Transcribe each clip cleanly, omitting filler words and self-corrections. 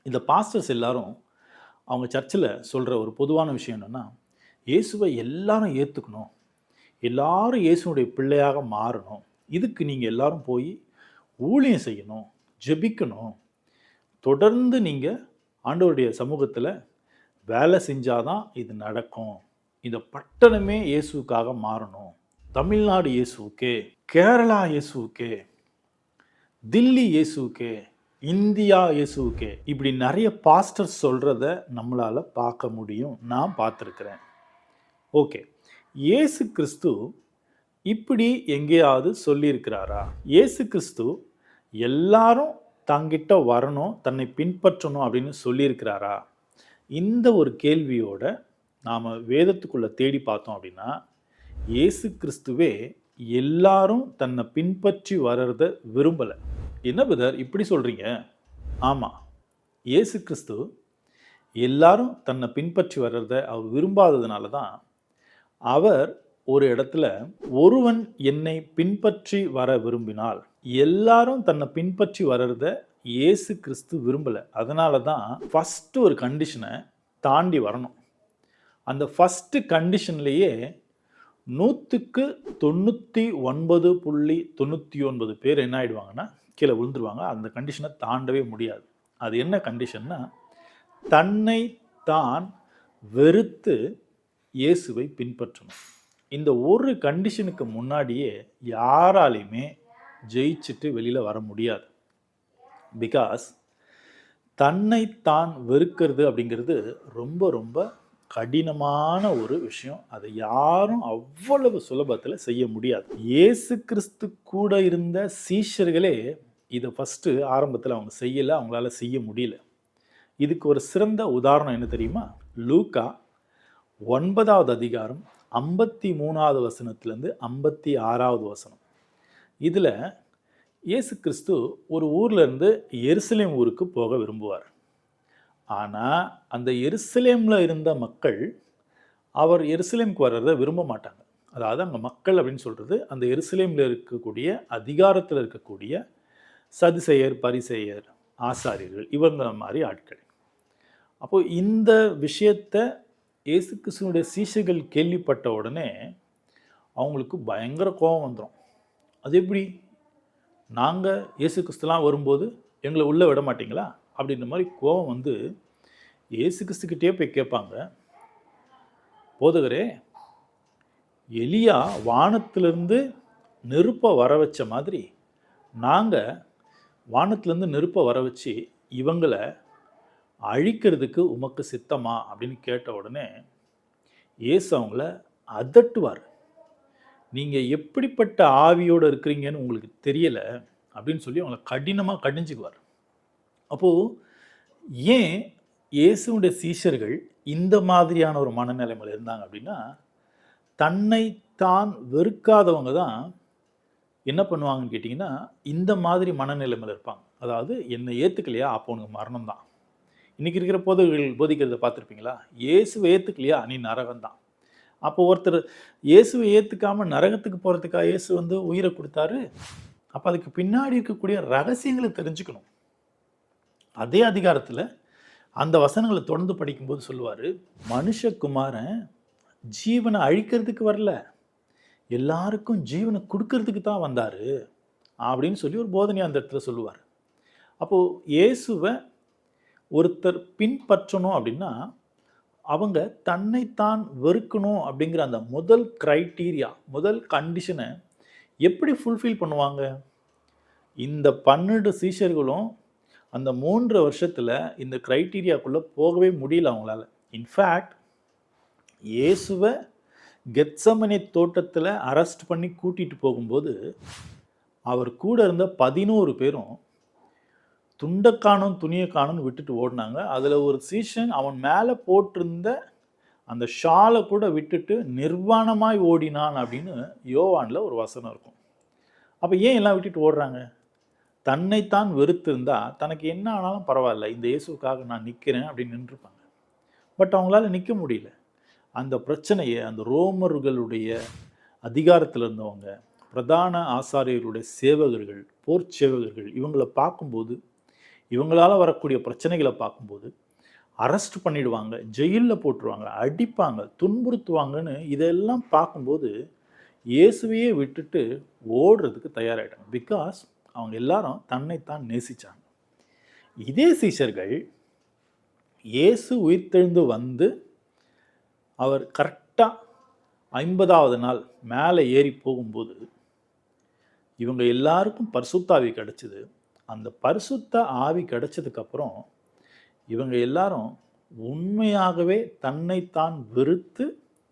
இந்த பாஸ்டர்ஸ் எல்லாரும் அவங்க சர்ச்சில் சொல்கிற ஒரு பொதுவான விஷயம் என்னென்னா, இயேசுவை எல்லாரும் ஏற்றுக்கணும், எல்லாரும் இயேசுனுடைய பிள்ளையாக மாறணும், இதுக்கு நீங்கள் எல்லாரும் போய் ஊழியம் செய்யணும், ஜெபிக்கணும், தொடர்ந்து நீங்கள் ஆண்டவருடைய சமூகத்தில் வேலை செஞ்சாதான் இது நடக்கும், இந்த பட்டணமே இயேசுக்காக மாறணும், தமிழ்நாடு இயேசுக்கே, கேரளா இயேசுக்கே, தில்லி இயேசுக்கே, இந்தியா இயேசுக்கே, இப்படி நிறைய பாஸ்டர்ஸ் சொல்கிறத நம்மளால் பார்க்க முடியும். நான் பார்த்துருக்குறேன். ஓகே, இயேசு கிறிஸ்து இப்படி எங்கேயாவது சொல்லியிருக்கிறாரா? இயேசு கிறிஸ்து எல்லாரும் தங்கிட்ட வரணும், தன்னை பின்பற்றணும் அப்படின்னு சொல்லியிருக்கிறாரா? இந்த ஒரு கேள்வியோட நாம் வேதத்துக்குள்ளே தேடி பார்த்தோம் அப்படின்னா, இயேசு கிறிஸ்துவே எல்லாரும் தன்னை பின்பற்றி வர்றத விரும்பலை. என்ன பிரதர் இப்படி சொல்கிறீங்க? ஆமாம், இயேசு கிறிஸ்து எல்லாரும் தன்னை பின்பற்றி வர்றத அவர் விரும்பாததுனால தான் அவர் ஒரு இடத்துல, ஒருவன் என்னை பின்பற்றி வர விரும்பினால், எல்லாரும் தன்னை பின்பற்றி வர்றத இயேசு கிறிஸ்து விரும்பலை. அதனால தான் ஃபஸ்ட்டு ஒரு கண்டிஷனை தாண்டி வரணும். அந்த ஃபஸ்ட்டு கண்டிஷன்லேயே 99.99 பேர் என்ன ஆகிடுவாங்கன்னா கீழே விழுந்துருவாங்க. அந்த கண்டிஷனை தாண்டவே முடியாது. அது என்ன கண்டிஷன்னா, தன்னை தான் வெறுத்து இயேசுவை பின்பற்றணும். இந்த ஒரு கண்டிஷனுக்கு முன்னாடியே யாராலையுமே ஜெயிச்சுட்டு வெளியில் வர முடியாது. பிகாஸ் தன்னை தான் வெறுக்கிறது அப்படிங்கிறது ரொம்ப ரொம்ப கடினமான ஒரு விஷயம். அதை யாரும் அவ்வளவு சுலபத்தில் செய்ய முடியாது. இயேசு கிறிஸ்து கூட இருந்த சீஷர்களே இதை ஃபஸ்ட்டு ஆரம்பத்தில் அவங்க செய்யலை, அவங்களால செய்ய முடியல. இதுக்கு ஒரு சிறந்த உதாரணம் என்ன தெரியுமா? லூக்கா 9வது அதிகாரம் 53வது வசனத்துலேருந்து 56வது வசனம். இதில் இயேசு கிறிஸ்து ஒரு ஊர்லேருந்து எருசலேம் ஊருக்கு போக விரும்புவார். ஆனால் அந்த எருசலேமில் இருந்த மக்கள் அவர் எருசலேமுக்கு வர்றதை விரும்ப மாட்டாங்க. அதாவது அங்கே மக்கள் அப்படின்னு சொல்கிறது அந்த எருசலேமில் இருக்கக்கூடிய அதிகாரத்தில் இருக்கக்கூடிய சதுசேயர், பரிசேயர், ஆசாரியர்கள், இவங்க மாதிரி ஆட்கள். அப்போது இந்த விஷயத்தை இயேசு கிறிஸ்துவனுடைய சீஷர்கள் கேள்விப்பட்ட உடனே அவங்களுக்கு பயங்கர கோபம் வந்துடும். அது எப்படி? நாங்கள் இயேசு கிறிஸ்துலாம் வரும்போது எங்களை உள்ளே விட மாட்டிங்களா அப்படின்ற மாதிரி கோபம் வந்து இயேசு கிறிஸ்துக்கிட்டே போய் கேட்பாங்க, போதகரே, எலியா வானத்திலிருந்து நெருப்பை வர வச்ச மாதிரி நாங்கள் வானத்திலேருந்து நெருப்பை வர வச்சு இவங்களை அழிக்கிறதுக்கு உமக்கு சித்தமா அப்படின்னு கேட்ட உடனே இயேசு அவங்கள அதட்டுவார். நீங்கள் எப்படிப்பட்ட ஆவியோடு இருக்கிறீங்கன்னு உங்களுக்கு தெரியலை அப்படின்னு சொல்லி அவங்கள கடினமாக கடிஞ்சுக்குவார். அப்போது ஏன் இயேசுடைய சீஷர்கள் இந்த மாதிரியான ஒரு மனநிலைமையில் இருந்தாங்க அப்படின்னா, தன்னை தான் வெறுக்காதவங்க தான் என்ன பண்ணுவாங்கன்னு கேட்டிங்கன்னா, இந்த மாதிரி மனநிலைமையில் இருப்பாங்க. அதாவது என்னை ஏற்றுக்கலையா அப்போ உனக்கு மரணம் தான். இன்றைக்கி இருக்கிற போதகர்கள் போதிக்கிறத பார்த்துருப்பீங்களா? இயேசுவை ஏற்றுக்கலையா நீ நரகம் தான். அப்போ ஒருத்தர் இயேசுவை ஏற்றுக்காமல் நரகத்துக்கு போகிறதுக்காக இயேசு வந்து உயிரை கொடுத்தாரு. அப்போ அதுக்கு பின்னாடி இருக்கக்கூடிய ரகசியங்களை தெரிஞ்சுக்கணும். அதே அதிகாரத்தில் அந்த வசனங்களை தொடர்ந்து படிக்கும்போது சொல்லுவார், மனுஷகுமாரன் ஜீவனை அழிக்கிறதுக்கு வரல, எல்லாருக்கும் ஜீவனை கொடுக்கறதுக்கு தான் வந்தார் அப்படின்னு சொல்லி ஒரு போதனை அந்த இடத்துல சொல்லுவார். அப்போது இயேசுவை ஒருத்தர் பின்பற்றணும் அப்படின்னா அவங்க தன்னைத்தான் வெறுக்கணும் அப்படிங்கிற அந்த முதல் க்ரைட்டீரியா, முதல் கண்டிஷனை எப்படி ஃபுல்ஃபில் பண்ணுவாங்க? இந்த 12 சீஷர்களும் அந்த 3 வருஷத்தில் இந்த க்ரைட்டீரியாக்குள்ளே போகவே முடியல அவங்களால. இன்ஃபேக்ட் இயேசுவை கெத்சமனே தோட்டத்தில் அரெஸ்ட் பண்ணி கூட்டிகிட்டு போகும்போது அவர் கூட இருந்த 11 பேரும் துண்டக்கானும் துணியக்கானும் விட்டுட்டு ஓடினாங்க. அதில் ஒரு சீஷன் அவன் மேலே போட்டிருந்த அந்த ஷாலை கூட விட்டுட்டு நிர்வாணமாய் ஓடினான் அப்படின்னு யோவானில் ஒரு வசனம் இருக்கும். அப்போ ஏன் எல்லாம் விட்டுட்டு ஓடுறாங்க? தன்னைத்தான் வெறுத்திருந்தா தனக்கு என்ன ஆனாலும் பரவாயில்ல, இந்த இயேசுக்காக நான் நிற்கிறேன் அப்படின்னு நின்றுப்பாங்க. பட் அவங்களால நிற்க முடியல. அந்த பிரச்சனையை அந்த ரோமர்களுடைய அதிகாரத்தில் இருந்தவங்க, பிரதான ஆசாரியர்களுடைய சேவகர்கள், போர் சேவகர்கள், இவங்களை பார்க்கும்போது இவங்களால வரக்கூடிய பிரச்சனைகளை பார்க்கும்போது அரெஸ்ட் பண்ணிடுவாங்க, ஜெயிலில் போட்டுருவாங்க, அடிப்பாங்க, துன்புறுத்துவாங்கன்னு இதெல்லாம் பார்க்கும்போது இயேசுவையே விட்டுட்டு ஓடுறதுக்கு தயாராகிட்டாங்க. பிகாஸ் அவங்க எல்லாரும் தன்னைத்தான் நேசித்தாங்க. இதே சீஷர்கள் இயேசு உயிர்த்தெழுந்து வந்து அவர் கரெக்டாக 50வது நாள் மேலே ஏறி போகும்போது இவங்க எல்லாருக்கும் பரிசுத்த ஆவி கிடச்சிது. அந்த பரிசுத்த ஆவி கிடைச்சதுக்கப்புறம் இவங்க எல்லாரும் உண்மையாகவே தன்னைத்தான் வெறுத்து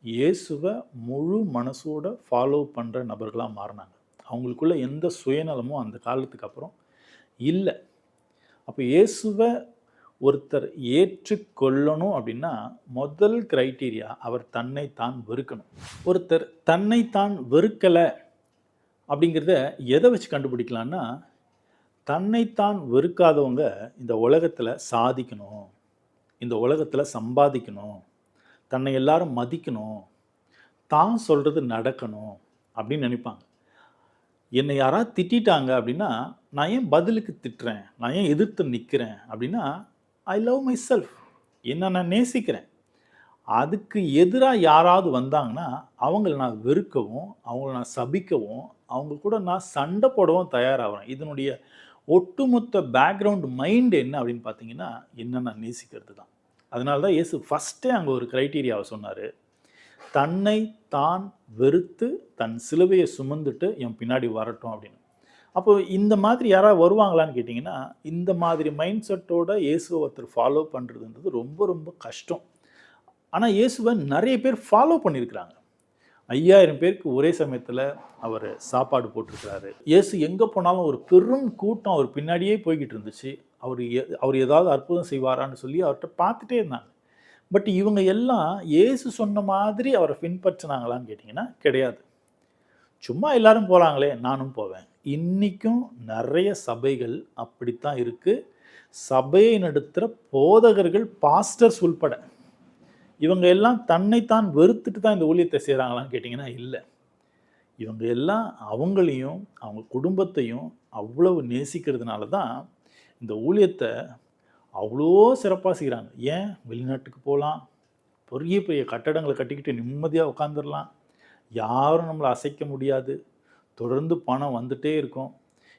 இயேசுவை முழு மனசோட ஃபாலோ பண்ணுற நபர்களாக மாறினாங்க. அவங்களுக்குள்ள எந்த சுயநலமும் அந்த காலத்துக்கு அப்புறம் இல்லை. அப்போ இயேசுவை ஒருத்தர் ஏற்றுக்கொள்ளணும் அப்படின்னா முதல் கிரைட்டீரியா அவர் தன்னைத்தான் வெறுக்கணும். ஒருத்தர் தன்னைத்தான் வெறுக்கலை அப்படிங்கிறத எதை வச்சு கண்டுபிடிக்கலான்னா, தன்னைத்தான் வெறுக்காதவங்க இந்த உலகத்தில் சாதிக்கணும், இந்த உலகத்தில் சம்பாதிக்கணும், தன்னை எல்லாரும் மதிக்கணும், தான் சொல்கிறது நடக்கணும் அப்படின்னு நினைப்பாங்க. என்னை யாராவது திட்டாங்க அப்படின்னா நான் ஏன் பதிலுக்கு திட்டுறேன், நான் ஏன் எதிர்த்து நிற்கிறேன் அப்படின்னா ஐ லவ் மை செல்ஃப், என்னை நான் நேசிக்கிறேன். அதுக்கு எதிராக யாராவது வந்தாங்கன்னா அவங்கள நான் வெறுக்கவும், அவங்கள நான் சபிக்கவும், அவங்க கூட நான் சண்டை போடவும் தயாராகிறேன். இதனுடைய ஒட்டுமொத்த பேக்ரவுண்ட் மைண்ட் என்ன அப்படின்னு பார்த்தீங்கன்னா என்ன நான் நேசிக்கிறது தான். அதனால தான் இயேசு ஃபஸ்ட்டே அங்கே ஒரு க்ரைட்டீரியாவை சொன்னார், தன்னை தான் வெறுத்து தன் சிலுவையை சுமந்துட்டு என் பின்னாடி வரட்டும் அப்படின்னு. அப்போ இந்த மாதிரி யாராவது வருவாங்களான்னு கேட்டிங்கன்னா இந்த மாதிரி மைண்ட் செட்டோட இயேசுவை ஒருத்தர் ஃபாலோ பண்ணுறதுன்றது ரொம்ப ரொம்ப கஷ்டம். ஆனால் இயேசுவை நிறைய பேர் ஃபாலோ பண்ணியிருக்கிறாங்க. 5000 பேருக்கு ஒரே சமயத்தில் அவர் சாப்பாடு போட்டிருக்கிறாரு. இயேசு எங்கே போனாலும் ஒரு பெரும் கூட்டம் அவர் பின்னாடியே போய்கிட்டு இருந்துச்சு. அவர் ஏதாவது அற்புதம் செய்வாரான்னு சொல்லி அவர்கிட்ட பார்த்துட்டே இருந்தாங்க. பட் இவங்க எல்லாம் இயேசு சொன்ன மாதிரி அவரை பின்பற்றினாங்களான்னு கேட்டிங்கன்னா கிடையாது. சும்மா எல்லாரும் போகிறாங்களே நானும் போவேன். இன்றைக்கும் நிறைய சபைகள் அப்படித்தான் இருக்குது. சபையை நடத்துகிற போதகர்கள், பாஸ்டர்ஸ் உள்பட இவங்க எல்லாம் தன்னைத்தான் வெறுத்துட்டு தான் இந்த ஊழியத்தை செய்கிறாங்களான்னு கேட்டிங்கன்னா இல்லை. இவங்க எல்லாம் அவங்களையும் அவங்க குடும்பத்தையும் அவ்வளவு நேசிக்கிறதுனால தான் இந்த ஊழியத்தை அவ்வளோ சிறப்பாக செய்கிறாங்க. ஏன் வெளிநாட்டுக்கு போகலாம், பெரிய பெரிய கட்டடங்களை கட்டிக்கிட்டு நிம்மதியாக உட்காந்துடலாம், யாரும் நம்மளை அசைக்க முடியாது, தொடர்ந்து பணம் வந்துட்டே இருக்கும்,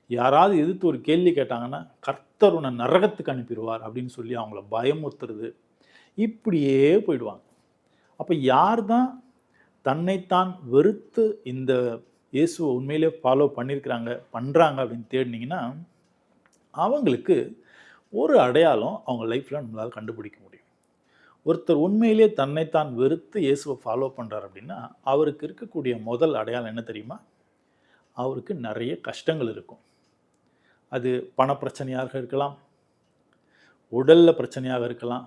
யாராவது எதிர்த்து ஒரு கேள்வி கேட்டாங்கன்னா கர்த்தர் உன்னை நரகத்துக்கு அனுப்பிடுவார் அப்படின்னு சொல்லி அவங்கள பயமுறுத்துறது, இப்படியே போயிடுவாங்க. அப்போ யார் தான் தன்னைத்தான் வெறுத்து இந்த இயேசுவை உண்மையிலே ஃபாலோ பண்ணுறாங்க அப்படின்னு தேடினீங்கன்னா அவங்களுக்கு ஒரு அடையாளம் அவங்க லைஃப்பில் நம்மளால் கண்டுபிடிக்க முடியும். ஒருத்தர் உண்மையிலே தன்னைத்தான் வெறுத்து இயேசுவை ஃபாலோ பண்ணுறார் அப்படின்னா அவருக்கு இருக்கக்கூடிய முதல் அடையாளம் என்ன தெரியுமா? அவருக்கு நிறைய கஷ்டங்கள் இருக்கும். அது பணப்பிரச்சனையாக இருக்கலாம், உடலில் பிரச்சனையாக இருக்கலாம்,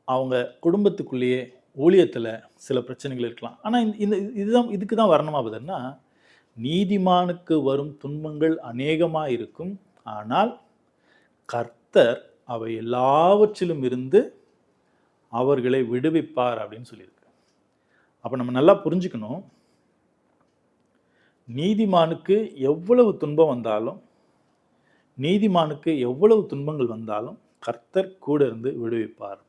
அவங்க குடும்பத்துக்குள்ளேயே ஊழியத்தில் சில பிரச்சனைகள் இருக்கலாம். ஆனால் இதுக்கு தான் வரணுமா பதில்னா, நீதிமானுக்கு வரும் துன்பங்கள் அநேகமாக இருக்கும், ஆனால் கர்த்தர் அவை எல்லாவற்றிலும் இருந்து அவர்களை விடுவிப்பார் அப்படின்னு சொல்லியிருக்கு. அப்போ நம்ம நல்லா புரிஞ்சுக்கணும், நீதிமானுக்கு எவ்வளவு துன்பம் வந்தாலும், நீதிமானுக்கு எவ்வளவு துன்பங்கள் வந்தாலும் கர்த்தர் கூட இருந்து விடுவிப்பார்.